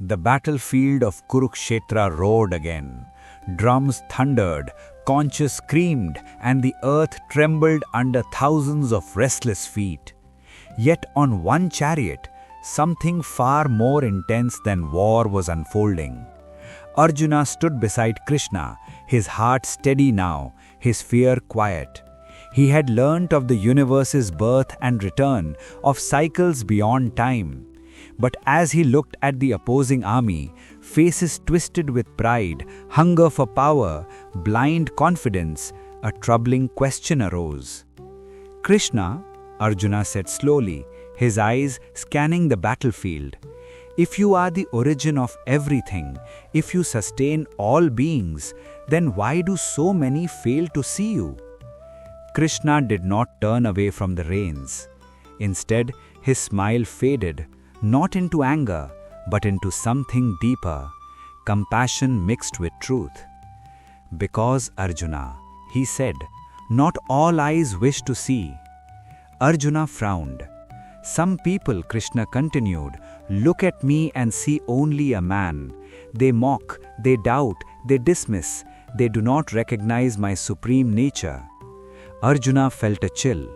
The battlefield of Kurukshetra roared again. Drums thundered, conches screamed, and the earth trembled under thousands of restless feet. Yet on one chariot, something far more intense than war was unfolding. Arjuna stood beside Krishna, his heart steady now, his fear quiet. He had learnt of the universe's birth and return, of cycles beyond time. But as he looked at the opposing army, faces twisted with pride, hunger for power, blind confidence, a troubling question arose. "Krishna," Arjuna said slowly, his eyes scanning the battlefield, "if you are the origin of everything, if you sustain all beings, then why do so many fail to see you?" Krishna did not turn away from the reins. Instead, his smile faded, not into anger, but into something deeper, compassion mixed with truth. "Because, Arjuna," he said, "not all eyes wish to see." Arjuna frowned. "Some people," Krishna continued, "look at me and see only a man. They mock, they doubt, they dismiss, they do not recognize my supreme nature." Arjuna felt a chill.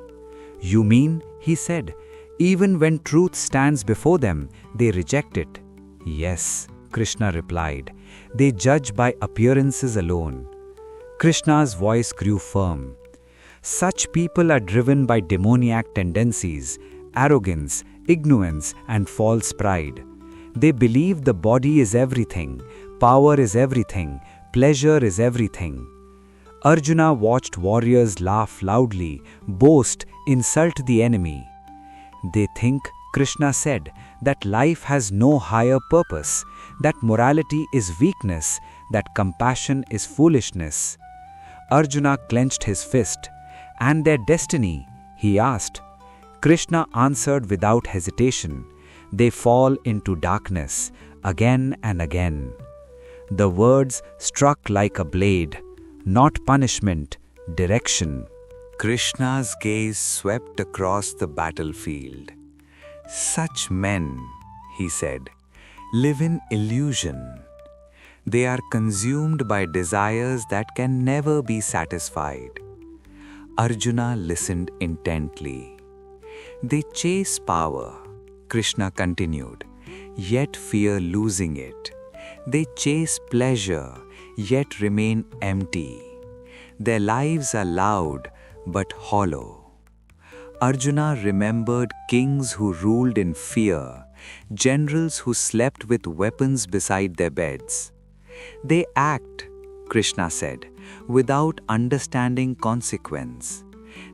"You mean," he said, "even when truth stands before them, they reject it?" "Yes," Krishna replied, "they judge by appearances alone." Krishna's voice grew firm. "Such people are driven by demoniac tendencies, arrogance, ignorance, and false pride. They believe the body is everything, power is everything, pleasure is everything." Arjuna watched warriors laugh loudly, boast, insult the enemy. "They think," Krishna said, "that life has no higher purpose, that morality is weakness, that compassion is foolishness." Arjuna clenched his fist. "And their destiny?" he asked. Krishna answered without hesitation. "They fall into darkness, again and again." The words struck like a blade. Not punishment, direction. Krishna's gaze swept across the battlefield. "Such men," he said, "live in illusion. They are consumed by desires that can never be satisfied." Arjuna listened intently. "They chase power," Krishna continued, "yet fear losing it. They chase pleasure, yet remain empty. Their lives are loud, but hollow." Arjuna remembered kings who ruled in fear, generals who slept with weapons beside their beds. "They act," Krishna said, "without understanding consequence.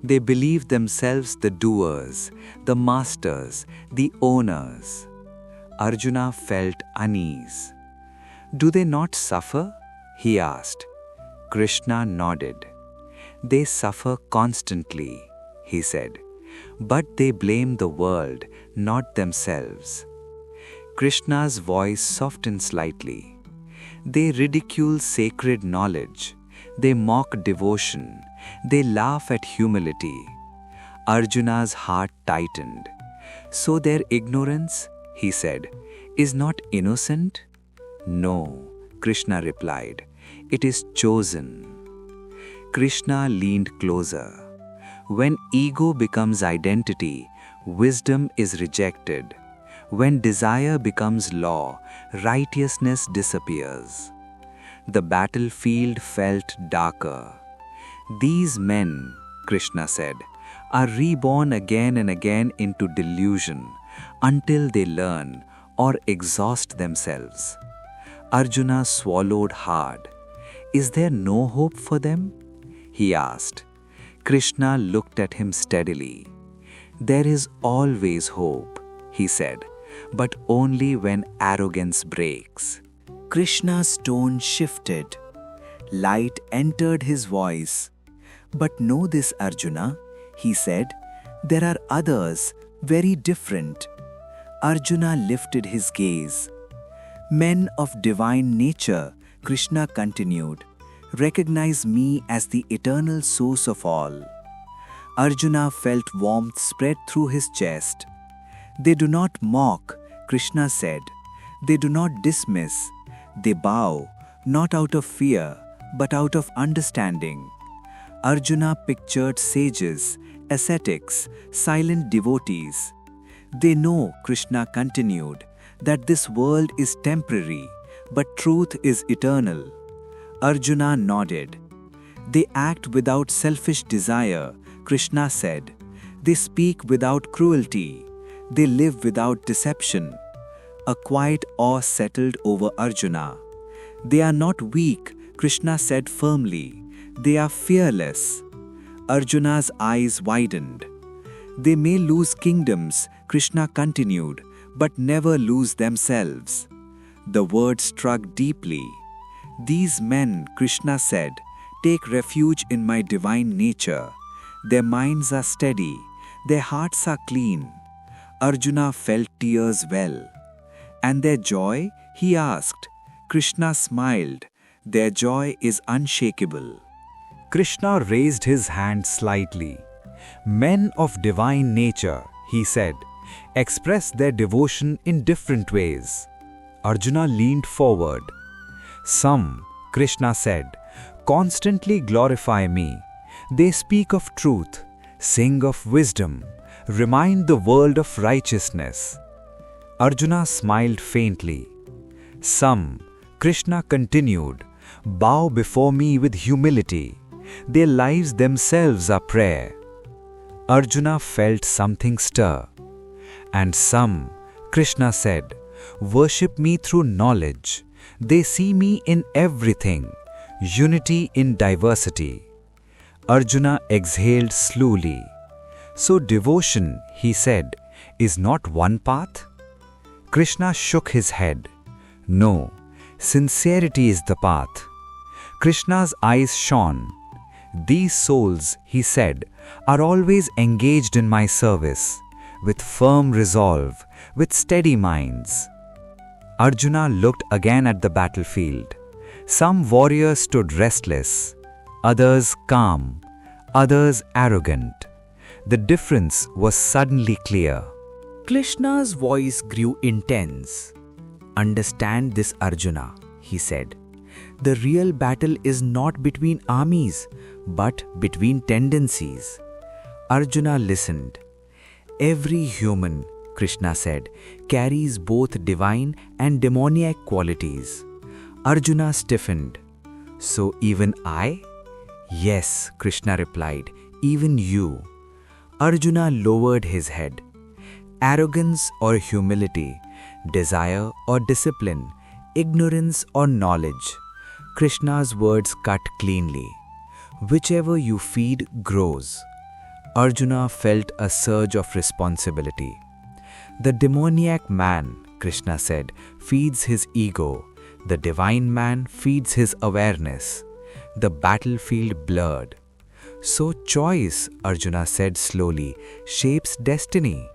They believe themselves the doers, the masters, the owners." Arjuna felt unease. "Do they not suffer?" he asked. Krishna nodded. "They suffer constantly," he said, "but they blame the world, not themselves." Krishna's voice softened slightly. "They ridicule sacred knowledge. They mock devotion. They laugh at humility." Arjuna's heart tightened. "So their ignorance," he said, "is not innocent?" "No," Krishna replied, "it is chosen." Krishna leaned closer. When ego becomes identity, wisdom is rejected. When desire becomes law, righteousness disappears. The battlefield felt darker. "These men," Krishna said, "are reborn again and again into delusion until they learn or exhaust themselves." Arjuna swallowed hard. "Is there no hope for them?" he asked. Krishna looked at him steadily. "There is always hope," he said, "but only when arrogance breaks." Krishna's tone shifted. Light entered his voice. "But know this, Arjuna," he said, "there are others, very different." Arjuna lifted his gaze. "Men of divine nature," Krishna continued, "recognize me as the eternal source of all." Arjuna felt warmth spread through his chest. "They do not mock," Krishna said. They do not dismiss, they bow, not out of fear, but out of understanding. Arjuna pictured sages, ascetics, silent devotees. They know, Krishna continued, that this world is temporary, but truth is eternal. Arjuna nodded. They act without selfish desire, Krishna said. They speak without cruelty. They live without deception. A quiet awe settled over Arjuna. They are not weak, Krishna said firmly. They are fearless. Arjuna's eyes widened. They may lose kingdoms, Krishna continued, but never lose themselves. The word struck deeply. These men, Krishna said, take refuge in my divine nature. Their minds are steady, their hearts are clean. Arjuna felt tears well. And their joy? He asked. Krishna smiled. Their joy is unshakable. Krishna raised his hand slightly. Men of divine nature, he said, express their devotion in different ways. Arjuna leaned forward. Some, Krishna said, constantly glorify me. They speak of truth, sing of wisdom, remind the world of righteousness. Arjuna smiled faintly. Some, Krishna continued, bow before me with humility. Their lives themselves are prayer. Arjuna felt something stir. And some, Krishna said, worship me through knowledge. They see me in everything, unity in diversity. Arjuna exhaled slowly. So devotion, he said, is not one path? Krishna shook his head. No, sincerity is the path. Krishna's eyes shone. These souls, he said, are always engaged in my service, with firm resolve, with steady minds. Arjuna looked again at the battlefield. Some warriors stood restless, others calm, others arrogant. The difference was suddenly clear. Krishna's voice grew intense. Understand this, Arjuna, he said. The real battle is not between armies, but between tendencies. Arjuna listened. Every human, Krishna said, carries both divine and demoniac qualities. Arjuna stiffened. So even I? Yes, Krishna replied, even you. Arjuna lowered his head. Arrogance or humility, desire or discipline, ignorance or knowledge. Krishna's words cut cleanly. Whichever you feed grows. Arjuna felt a surge of responsibility. The demoniac man, Krishna said, feeds his ego. The divine man feeds his awareness. The battlefield blurred. So choice, Arjuna said slowly, shapes destiny.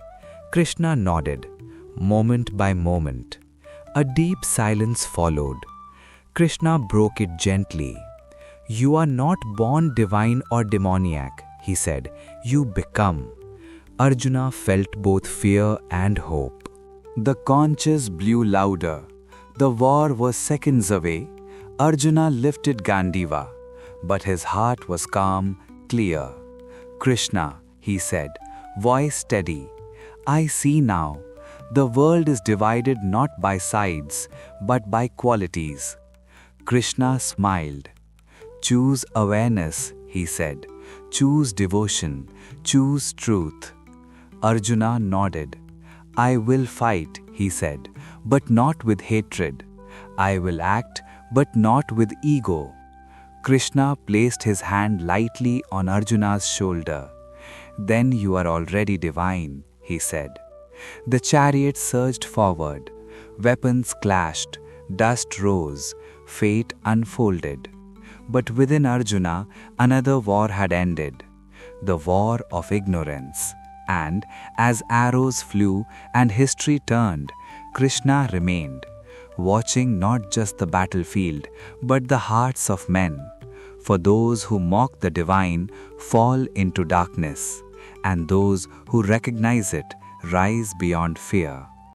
Krishna nodded, moment by moment. A deep silence followed. Krishna broke it gently. You are not born divine or demoniac, he said. You become. Arjuna felt both fear and hope. The conches blew louder. The war was seconds away. Arjuna lifted Gandiva, but his heart was calm, clear. Krishna, he said, voice steady. I see now. The world is divided not by sides, but by qualities. Krishna smiled. Choose awareness, he said. Choose devotion. Choose truth. Arjuna nodded. I will fight, he said, but not with hatred. I will act, but not with ego. Krishna placed his hand lightly on Arjuna's shoulder. Then you are already divine, he said. The chariot surged forward. Weapons clashed. Dust rose. Fate unfolded. But within Arjuna, another war had ended. The war of ignorance. And as arrows flew and history turned, Krishna remained, watching not just the battlefield, but the hearts of men. For those who mock the divine fall into darkness, and those who recognize it rise beyond fear.